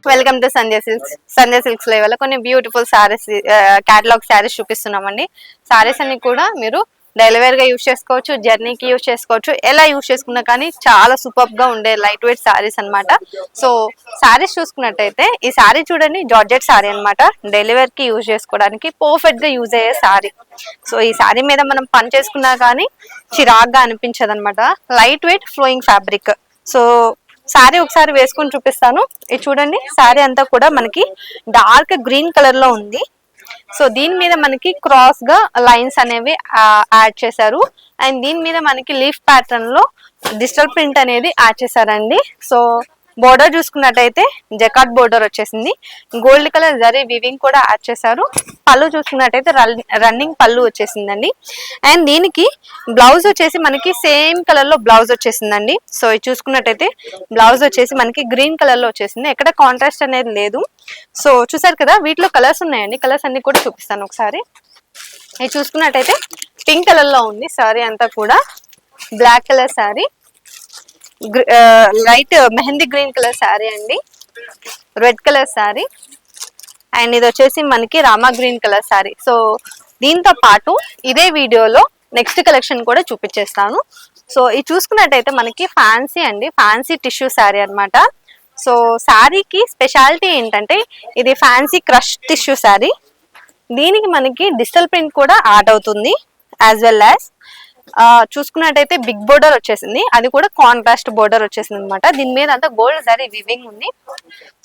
Welcome to Sandhya silks. Sandhya silks లో ఇవాళ కొన్ని బ్యూటిఫుల్ సారీస్ క్యాటలాగ్ సారీస్ చూపిస్తున్నామండి. సారీస్ అన్ని కూడా మీరు డైలీ వేర్ గా యూజ్ చేసుకోవచ్చు, జర్నీకి యూజ్ చేసుకోవచ్చు. ఎలా యూజ్ చేసుకున్నా కానీ చాలా సూపర్ గా ఉండే లైట్ వెయిట్ సారీస్ అన్నమాట. సో సారీస్ చూసుకున్నట్టయితే ఈ సారీ చూడండి, జార్జెట్ సారీ అన్నమాట. డైలీ వేర్ కి యూజ్ చేసుకోవడానికి పర్ఫెక్ట్ గా యూజ్ అయ్యే సారీ. సో ఈ సారీ మీద మనం పని చేసుకున్నా కానీ చిరాగ్గా అనిపించదు అనమాట. Light weight flowing fabric. So sorry ఒకసారి వేసుకొని చూపిస్తాను. ఇది చూడండి, సారీ అంతా కూడా మనకి డార్క్ గ్రీన్ కలర్ లో ఉంది. సో దీని మీద మనకి క్రాస్ గా లైన్స్ అనేవి యాడ్ చేశారు. అండ్ దీని మీద మనకి లీఫ్ ప్యాటర్న్ లో డిజిటల్ ప్రింట్ అనేది యాడ్ చేశారండి. సో బోర్డర్ చూసుకున్నట్టయితే జకాట్ బోర్డర్ వచ్చేసింది. గోల్డ్ కలర్ జరీ వివింగ్ కూడా యాడ్ చేశారు. పళ్ళు చూసుకున్నట్టయితే రన్నింగ్ పళ్ళు వచ్చేసిందండి. అండ్ దీనికి బ్లౌజ్ వచ్చేసి మనకి సేమ్ కలర్ లో బ్లౌజ్ వచ్చేసిందండి. సో ఇది చూసుకున్నట్టయితే బ్లౌజ్ వచ్చేసి మనకి గ్రీన్ కలర్ లో వచ్చేసింది. ఎక్కడ కాంట్రాస్ట్ అనేది లేదు. సో చూసారు కదా, వీటిలో కలర్స్ ఉన్నాయండి. కలర్స్ అన్ని కూడా చూపిస్తాను ఒకసారి. ఇది చూసుకున్నట్టయితే పింక్ కలర్ లో ఉంది సారీ అంతా కూడా. Black colour sari, light mehndi green colour sari అండి. రెడ్ కలర్ శారీ, అండ్ ఇది వచ్చేసి మనకి Rama green colour sari. So దీంతో పాటు ఇదే వీడియోలో నెక్స్ట్ కలెక్షన్ కూడా చూపించేస్తాను. సో ఇది చూసుకున్నట్టయితే మనకి ఫ్యాన్సీ అండి, ఫ్యాన్సీ టిష్యూ శారీ అనమాట. సో శారీకి స్పెషాలిటీ ఏంటంటే ఇది ఫ్యాన్సీ క్రష్ టిష్యూ శారీ. దీనికి మనకి డిజిటల్ ప్రింట్ కూడా యాడ్ అవుతుంది. యాజ్ వెల్ యాజ్ చూసుకున్నట్టయితే బిగ్ బోర్డర్ వచ్చేసింది. అది కూడా కాంట్రాస్ట్ బోర్డర్ వచ్చేసింది అనమాట. దీని మీద అంతా గోల్డ్ జరీ వివింగ్ ఉంది.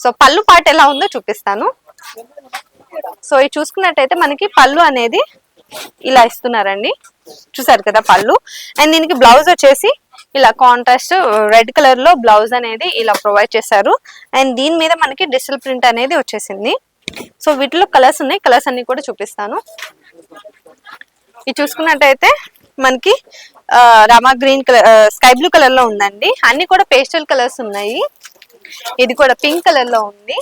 సో పళ్ళు పాట ఎలా ఉందో చూపిస్తాను. సో ఇది చూసుకున్నట్టయితే మనకి పళ్ళు అనేది ఇలా ఇస్తున్నారండి. చూసారు కదా పళ్ళు. అండ్ దీనికి బ్లౌజ్ వచ్చేసి ఇలా కాంట్రాస్ట్ రెడ్ కలర్ లో బ్లౌజ్ అనేది ఇలా ప్రొవైడ్ చేశారు. అండ్ దీని మీద మనకి డిజిటల్ ప్రింట్ అనేది వచ్చేసింది. సో వీటిలో కలర్స్ ఉన్నాయి, కలర్స్ అన్ని కూడా చూపిస్తాను. ఇది చూసుకున్నట్టయితే మనకి Rama green colour, sky blue colour లో ఉందండి. అన్ని కూడా పేస్టల్ కలర్స్ ఉన్నాయి. ఇది కూడా పింక్ కలర్ లో ఉంది.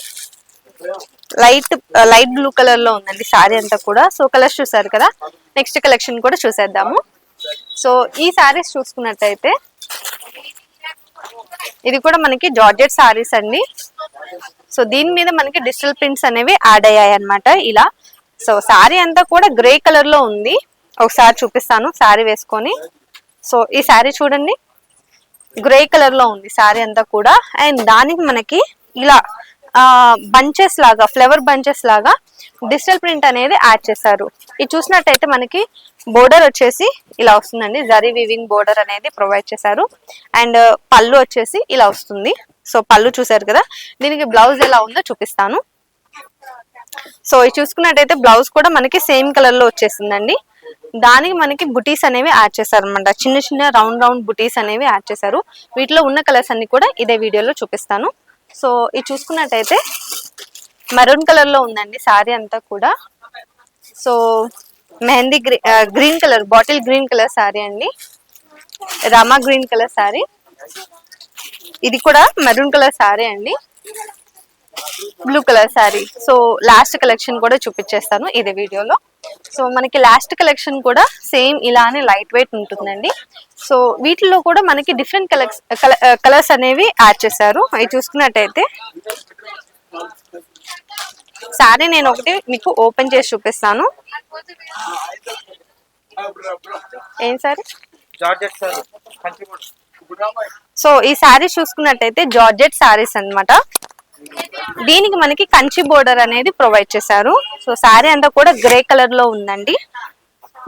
లైట్ బ్లూ కలర్ లో ఉందండి సారీ అంతా కూడా. సో కలర్స్ చూసారు కదా, నెక్స్ట్ కలెక్షన్ కూడా చూసేద్దాము. సో ఈ సారీస్ చూసుకున్నట్టయితే ఇది కూడా మనకి జార్జెట్ సారీస్ అండి. సో దీని మీద మనకి డిజిటల్ ప్రింట్స్ అనేవి యాడ్ అయ్యాయి అనమాట ఇలా. సో సారీ అంతా కూడా గ్రే కలర్ లో ఉంది. ఒకసారి చూపిస్తాను శారీ వేసుకొని. సో ఈ శారీ చూడండి, గ్రే కలర్ లో ఉంది శారీ అంతా కూడా. అండ్ దానికి మనకి ఇలా బంచెస్ లాగా, ఫ్లవర్ బంచెస్ లాగా డిజిటల్ ప్రింట్ అనేది యాడ్ చేశారు. ఇది చూసినట్టయితే మనకి బోర్డర్ వచ్చేసి ఇలా వస్తుందండి. జరీ వివింగ్ బోర్డర్ అనేది ప్రొవైడ్ చేశారు. అండ్ పళ్ళు వచ్చేసి ఇలా వస్తుంది. సో పళ్ళు చూసారు కదా. దీనికి బ్లౌజ్ ఎలా ఉందో చూపిస్తాను. సో ఇది చూసుకున్నట్టయితే బ్లౌజ్ కూడా మనకి సేమ్ కలర్ లో వచ్చేసిందండి. దానికి మనకి బుటీస్ అనేవి యాడ్ చేశారు అనమాట. చిన్న చిన్న రౌండ్ రౌండ్ బుటీస్ అనేవి యాడ్ చేశారు. వీటిలో ఉన్న కలర్స్ అన్ని కూడా ఇదే వీడియోలో చూపిస్తాను. సో ఇది చూసుకున్నట్టయితే మెరూన్ కలర్ లో ఉందండి సారీ అంతా కూడా. So mehndi green colour, bottle green colour sari అండి. Rama green colour sari. ఇది కూడా మెరూన్ కలర్ సారీ అండి. Blue colour sari. So last collection కూడా చూపించేస్తాను ఇదే వీడియోలో. సో మనకి లాస్ట్ కలెక్షన్ కూడా సేమ్ ఇలానే లైట్ వెయిట్ ఉంటుందండి. సో వీటిలో కూడా మనకి డిఫరెంట్ కలర్స్ అనేవి యాడ్ చేశారు. అవి చూసుకున్నట్టయితే శారీ నేను ఒకటి మీకు ఓపెన్ చేసి చూపిస్తాను. ఏం సారీ? సో ఈ శారీస్ చూసుకున్నట్టయితే జార్జెట్ శారీస్ అన్నమాట. దీనికి మనకి కంచి బోర్డర్ అనేది ప్రొవైడ్ చేశారు. సో శారీ అంతా కూడా గ్రే కలర్ లో ఉందండి.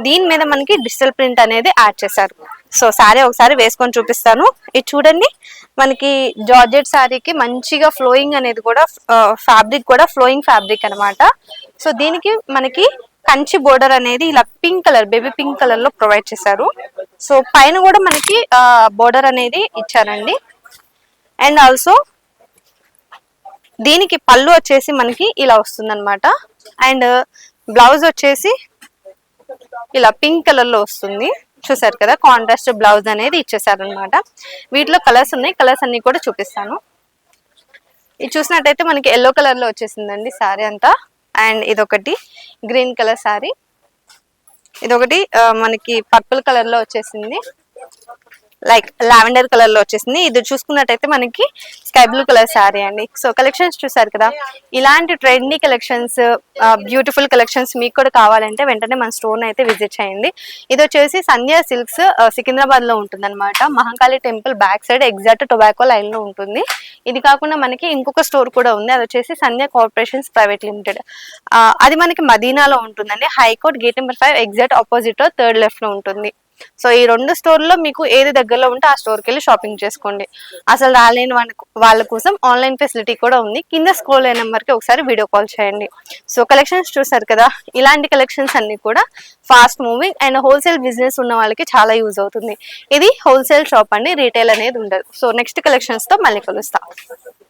దీని మీద మనకి డిజిటల్ ప్రింట్ అనేది యాడ్ చేశారు. సో శారీ ఒకసారి వేసుకొని చూపిస్తాను. ఇది చూడండి, మనకి జార్జెట్ శారీకి మంచిగా ఫ్లోయింగ్ అనేది కూడా, ఫ్యాబ్రిక్ కూడా ఫ్లోయింగ్ ఫ్యాబ్రిక్ అనమాట. సో దీనికి మనకి కంచి బోర్డర్ అనేది ఇలా pink colour, baby pink colour లో ప్రొవైడ్ చేశారు. సో పైన కూడా మనకి బోర్డర్ అనేది ఇచ్చారండి. అండ్ ఆల్సో దీనికి పళ్ళు వచ్చేసి మనకి ఇలా వస్తుంది అనమాట. అండ్ బ్లౌజ్ వచ్చేసి ఇలా పింక్ కలర్ లో వస్తుంది. చూసారు కదా, కాంట్రాస్ట్ బ్లౌజ్ అనేది ఇచ్చేసారు అనమాట. వీటిలో కలర్స్ ఉన్నాయి, కలర్స్ అన్ని కూడా చూపిస్తాను. ఇది చూసినట్టయితే మనకి ఎల్లో కలర్ లో వచ్చేసిందండి శారీ అంతా. అండ్ ఇదొకటి గ్రీన్ కలర్ శారీ. ఇదొకటి మనకి పర్పుల్ కలర్ లో వచ్చేసింది. లైక్ లావెండర్ కలర్ లో వచ్చేసింది. ఇది చూసుకున్నట్టయితే మనకి స్కై బ్లూ కలర్ శారీ అండి. సో కలెక్షన్స్ చూసారు కదా, ఇలాంటి ట్రెండీ కలెక్షన్స్, బ్యూటిఫుల్ కలెక్షన్స్ మీకు కూడా కావాలంటే వెంటనే మన స్టోర్ అయితే విజిట్ చేయండి. ఇది వచ్చేసి సంధ్య సిల్క్స్ సికింద్రాబాద్ లో ఉంటుంది అనమాట. Mahankali temple back side exact tobacco line లో ఉంటుంది. ఇది కాకుండా మనకి ఇంకొక స్టోర్ కూడా ఉంది, అది వచ్చేసి సంధ్య కార్పొరేషన్స్ ప్రైవేట్ లిమిటెడ్. అది మనకి మదీనాలో ఉంటుందండి. High court gate number 5 exact opposite లో థర్డ్ లెఫ్ట్ లో ఉంటుంది. సో ఈ రెండు స్టోర్లో మీకు ఏది దగ్గరలో ఉంటే ఆ స్టోర్కి వెళ్ళి షాపింగ్ చేసుకోండి. అసలు రాలేని వాళ్ళ కోసం ఆన్లైన్ ఫెసిలిటీ కూడా ఉంది. కింద స్క్రోల్ అయిన నెంబర్కి ఒకసారి వీడియో కాల్ చేయండి. సో కలెక్షన్స్ చూసారు కదా, ఇలాంటి కలెక్షన్స్ అన్ని కూడా fast moving and wholesale business ఉన్న వాళ్ళకి చాలా యూజ్ అవుతుంది. ఇది హోల్సేల్ షాప్ అండి, రీటైల్ అనేది ఉండదు. సో నెక్స్ట్ కలెక్షన్స్ తో మళ్ళీ కలుస్తాం.